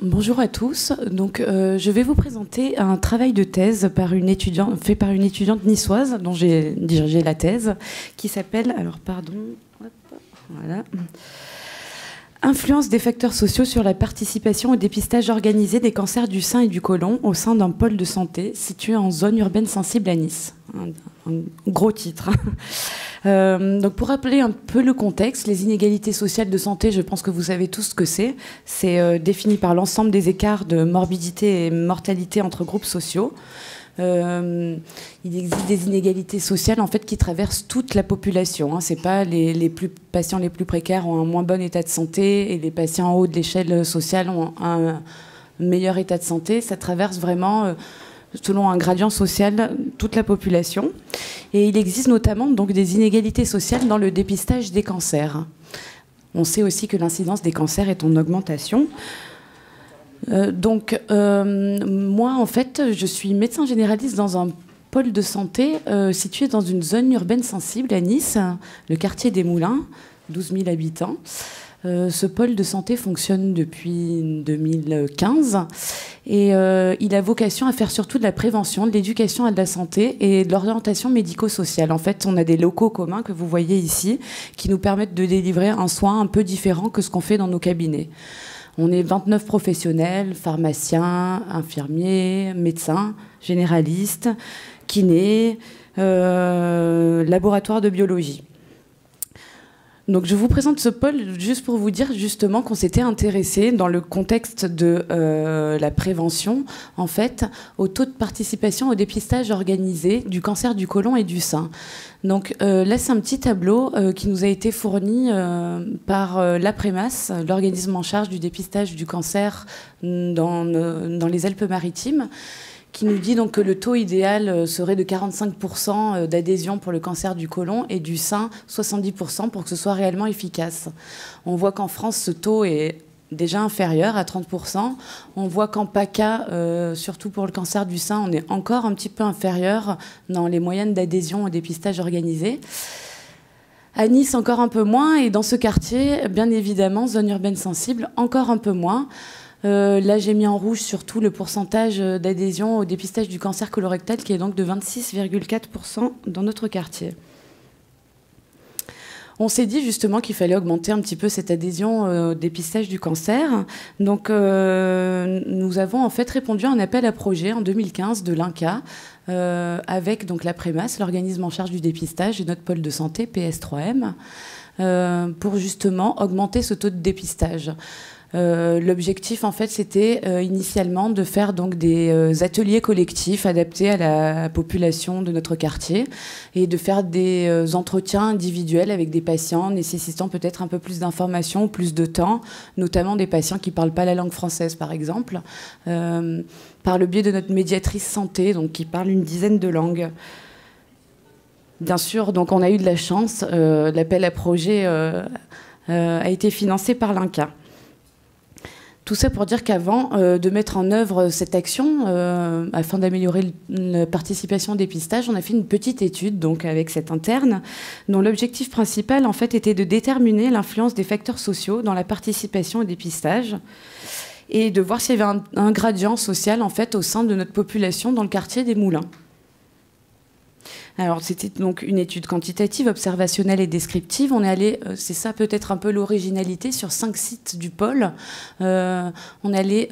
Bonjour à tous. Donc, je vais vous présenter un travail de thèse fait par une étudiante niçoise dont j'ai dirigé la thèse, qui s'appelle, voilà, Influence des facteurs sociaux sur la participation au dépistage organisé des cancers du sein et du côlon au sein d'un pôle de santé situé en zone urbaine sensible à Nice. Un gros titre. Donc pour rappeler un peu le contexte, les inégalités sociales de santé, je pense que vous savez tous ce que c'est. C'est défini par l'ensemble des écarts de morbidité et mortalité entre groupes sociaux. Il existe des inégalités sociales en fait qui traversent toute la population. Hein. C'est pas les patients les plus précaires ont un moins bon état de santé et les patients en haut de l'échelle sociale ont un meilleur état de santé. Ça traverse vraiment selon un gradient social toute la population. Et il existe notamment donc des inégalités sociales dans le dépistage des cancers. On sait aussi que l'incidence des cancers est en augmentation. Moi, en fait, je suis médecin généraliste dans un pôle de santé situé dans une zone urbaine sensible à Nice, le quartier des Moulins, 12 000 habitants. Ce pôle de santé fonctionne depuis 2015 et il a vocation à faire surtout de la prévention, de l'éducation à de la santé et de l'orientation médico-sociale. En fait, on a des locaux communs que vous voyez ici qui nous permettent de délivrer un soin un peu différent que ce qu'on fait dans nos cabinets. On est 29 professionnels, pharmaciens, infirmiers, médecins, généralistes, kinés, laboratoires de biologie. Donc je vous présente ce pôle juste pour vous dire justement qu'on s'était intéressé dans le contexte de la prévention, en fait, au taux de participation au dépistage organisé du cancer du côlon et du sein. Donc là, c'est un petit tableau qui nous a été fourni par l'APREMAS, l'organisme en charge du dépistage du cancer dans les Alpes-Maritimes, qui nous dit donc que le taux idéal serait de 45% d'adhésion pour le cancer du côlon et du sein 70% pour que ce soit réellement efficace. On voit qu'en France, ce taux est déjà inférieur à 30%. On voit qu'en PACA, surtout pour le cancer du sein, on est encore un petit peu inférieur dans les moyennes d'adhésion au dépistage organisé. À Nice, encore un peu moins. Et dans ce quartier, bien évidemment, zone urbaine sensible, encore un peu moins. Là, j'ai mis en rouge surtout le pourcentage d'adhésion au dépistage du cancer colorectal qui est donc de 26,4% dans notre quartier. On s'est dit justement qu'il fallait augmenter un petit peu cette adhésion au dépistage du cancer. Donc, nous avons en fait répondu à un appel à projet en 2015 de l'INCa avec donc l'APREMAS, l'organisme en charge du dépistage, et notre pôle de santé, PS3M, pour justement augmenter ce taux de dépistage. L'objectif, en fait, c'était initialement de faire donc des ateliers collectifs adaptés à la population de notre quartier et de faire des entretiens individuels avec des patients nécessitant peut-être un peu plus d'informations, plus de temps, notamment des patients qui ne parlent pas la langue française, par exemple, par le biais de notre médiatrice santé, donc qui parle une dizaine de langues. Bien sûr, donc on a eu de la chance. L'appel à projet a été financé par l'INCa. Tout ça pour dire qu'avant de mettre en œuvre cette action, afin d'améliorer la participation au dépistage, on a fait une petite étude donc, avec cet interne, dont l'objectif principal en fait, était de déterminer l'influence des facteurs sociaux dans la participation au dépistage et de voir s'il y avait un gradient social en fait, au sein de notre population dans le quartier des Moulins. Alors, c'était donc une étude quantitative, observationnelle et descriptive. On est allé, c'est ça peut-être un peu l'originalité, sur 5 sites du pôle. On est allé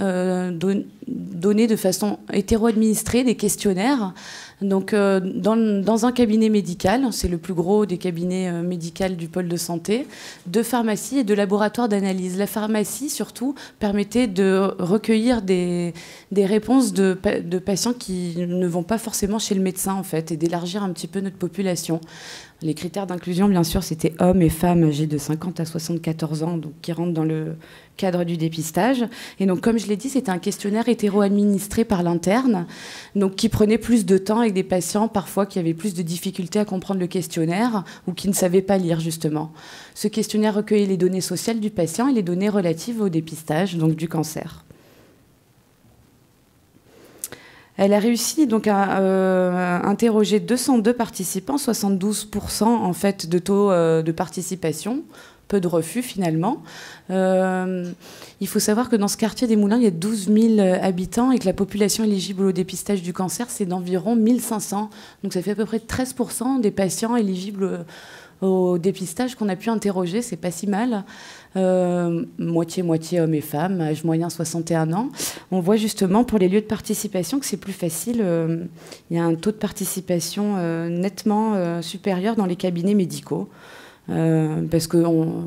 donner de façon hétéro-administrée des questionnaires. Donc, dans un cabinet médical, c'est le plus gros des cabinets médicaux du pôle de santé, de pharmacie et de laboratoire d'analyse. La pharmacie, surtout, permettait de recueillir des réponses de patients qui ne vont pas forcément chez le médecin, en fait, et d'élargir un petit peu notre population. Les critères d'inclusion, bien sûr, c'était hommes et femmes âgés de 50 à 74 ans, donc qui rentrent dans le cadre du dépistage. Et donc, comme je l'ai dit, c'était un questionnaire hétéro-administré par l'interne, donc qui prenait plus de temps avec des patients, parfois, qui avaient plus de difficultés à comprendre le questionnaire ou qui ne savaient pas lire, justement. Ce questionnaire recueillait les données sociales du patient et les données relatives au dépistage, donc du cancer. Elle a réussi donc à interroger 202 participants, 72% en fait de taux de participation, peu de refus finalement. Il faut savoir que dans ce quartier des Moulins, il y a 12 000 habitants et que la population éligible au dépistage du cancer, c'est d'environ 1500. Donc ça fait à peu près 13% des patients éligibles au dépistage qu'on a pu interroger, c'est pas si mal. Moitié-moitié hommes et femmes, âge moyen 61 ans. On voit justement pour les lieux de participation que c'est plus facile. Il y a un taux de participation nettement supérieur dans les cabinets médicaux. Parce que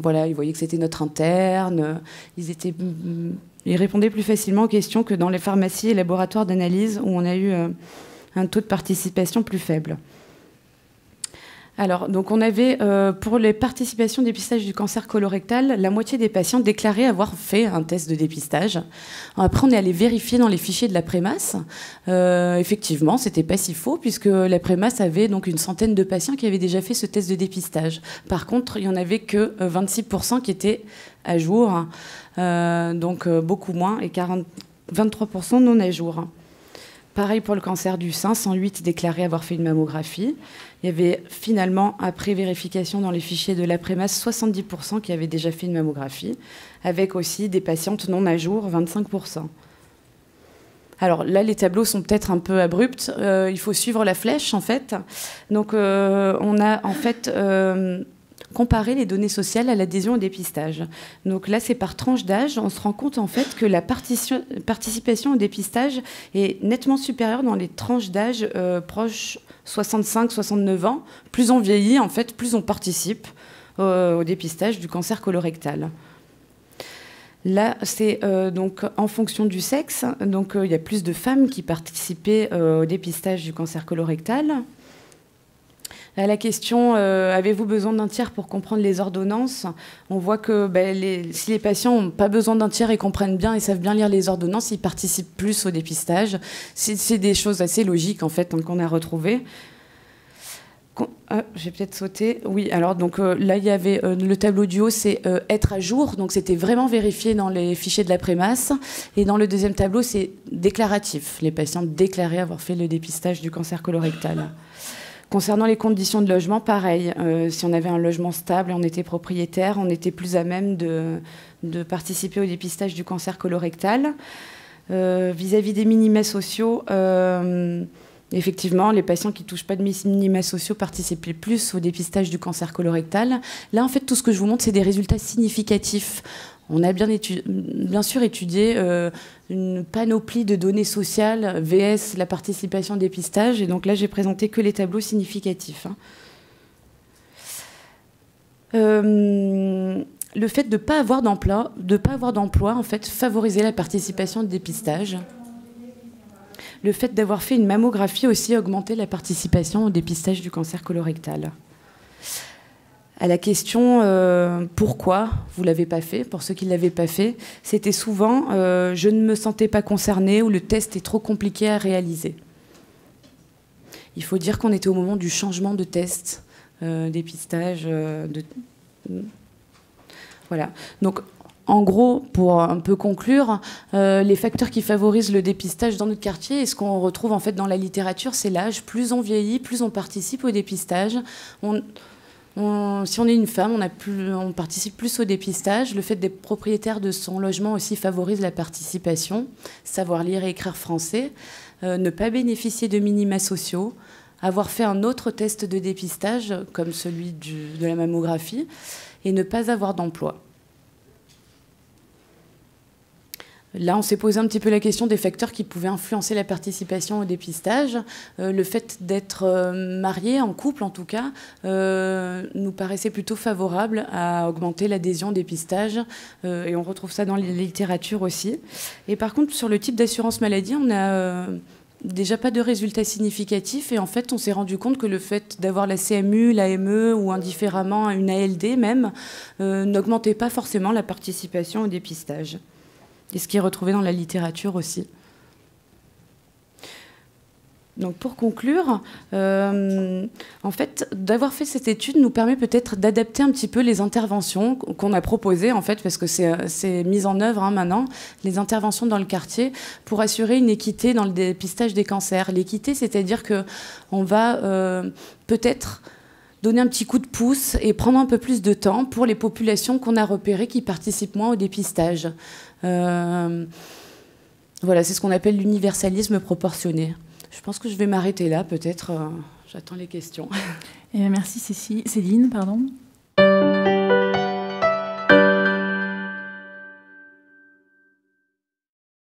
voilà, ils voyaient que c'était notre interne, ils répondaient plus facilement aux questions que dans les pharmacies et laboratoires d'analyse où on a eu un taux de participation plus faible. Alors, donc on avait, pour les participations au dépistage du cancer colorectal, la moitié des patients déclaraient avoir fait un test de dépistage. Après, on est allé vérifier dans les fichiers de la Prémasse. Effectivement, c'était pas si faux, puisque la Prémasse avait donc une centaine de patients qui avaient déjà fait ce test de dépistage. Par contre, il n'y en avait que 26% qui étaient à jour, donc beaucoup moins, et 23% non à jour. Pareil pour le cancer du sein, 108 déclaraient avoir fait une mammographie. Il y avait finalement, après vérification dans les fichiers de la Prémasse, 70% qui avaient déjà fait une mammographie, avec aussi des patientes non à jour, 25%. Alors là, les tableaux sont peut-être un peu abrupts. Il faut suivre la flèche, en fait. Donc, on a en fait comparer les données sociales à l'adhésion au dépistage. Donc là, c'est par tranche d'âge. On se rend compte en fait que la participation au dépistage est nettement supérieure dans les tranches d'âge proches 65-69 ans. Plus on vieillit, en fait, plus on participe au dépistage du cancer colorectal. Là, c'est donc en fonction du sexe. Donc, il y a plus de femmes qui participaient au dépistage du cancer colorectal. À la question avez-vous besoin d'un tiers pour comprendre les ordonnances, on voit que si les patients n'ont pas besoin d'un tiers et comprennent bien et savent bien lire les ordonnances, ils participent plus au dépistage. C'est des choses assez logiques en fait qu'on a retrouvées. J'ai peut-être sauté. Oui, alors donc là il y avait le tableau du haut, c'est être à jour, donc c'était vraiment vérifié dans les fichiers de la Prémasse. Et dans le deuxième tableau, c'est déclaratif. Les patients déclaraient avoir fait le dépistage du cancer colorectal. Concernant les conditions de logement, pareil. Si on avait un logement stable et on était propriétaire, on était plus à même de participer au dépistage du cancer colorectal. Vis-à-vis des minima sociaux, effectivement, les patients qui ne touchent pas de minima sociaux participaient plus au dépistage du cancer colorectal. Là, en fait, tout ce que je vous montre, c'est des résultats significatifs. On a bien sûr étudié une panoplie de données sociales, VS, la participation au dépistage. Et donc là, j'ai présenté que les tableaux significatifs. Le fait de ne pas avoir d'emploi, en fait, favorisait la participation au dépistage. Le fait d'avoir fait une mammographie aussi augmentait la participation au dépistage du cancer colorectal. À la question pourquoi vous ne l'avez pas fait, pour ceux qui ne l'avaient pas fait, c'était souvent je ne me sentais pas concernée ou le test est trop compliqué à réaliser. Il faut dire qu'on était au moment du changement de test, dépistage. Voilà. Donc, en gros, pour un peu conclure, les facteurs qui favorisent le dépistage dans notre quartier, et ce qu'on retrouve en fait dans la littérature, c'est l'âge. Plus on vieillit, plus on participe au dépistage. Si on est une femme, on participe plus au dépistage. Le fait d'être propriétaire de son logement aussi favorise la participation. Savoir lire et écrire français, ne pas bénéficier de minima sociaux, avoir fait un autre test de dépistage, comme celui de la mammographie, et ne pas avoir d'emploi. Là, on s'est posé un petit peu la question des facteurs qui pouvaient influencer la participation au dépistage. Le fait d'être marié, en couple en tout cas, nous paraissait plutôt favorable à augmenter l'adhésion au dépistage. Et on retrouve ça dans la littérature aussi. Et par contre, sur le type d'assurance maladie, on n'a déjà pas de résultats significatifs. Et en fait, on s'est rendu compte que le fait d'avoir la CMU, l'AME ou indifféremment une ALD même, n'augmentait pas forcément la participation au dépistage. Et ce qui est retrouvé dans la littérature aussi. Donc pour conclure, en fait, d'avoir fait cette étude nous permet peut-être d'adapter un petit peu les interventions qu'on a proposées, en fait, parce que c'est mis en œuvre maintenant, les interventions dans le quartier, pour assurer une équité dans le dépistage des cancers. L'équité, c'est-à-dire qu'on va peut-être donner un petit coup de pouce et prendre un peu plus de temps pour les populations qu'on a repérées qui participent moins au dépistage. Voilà, c'est ce qu'on appelle l'universalisme proportionné. Je pense que je vais m'arrêter là, peut-être. J'attends les questions. Merci Céline. Pardon.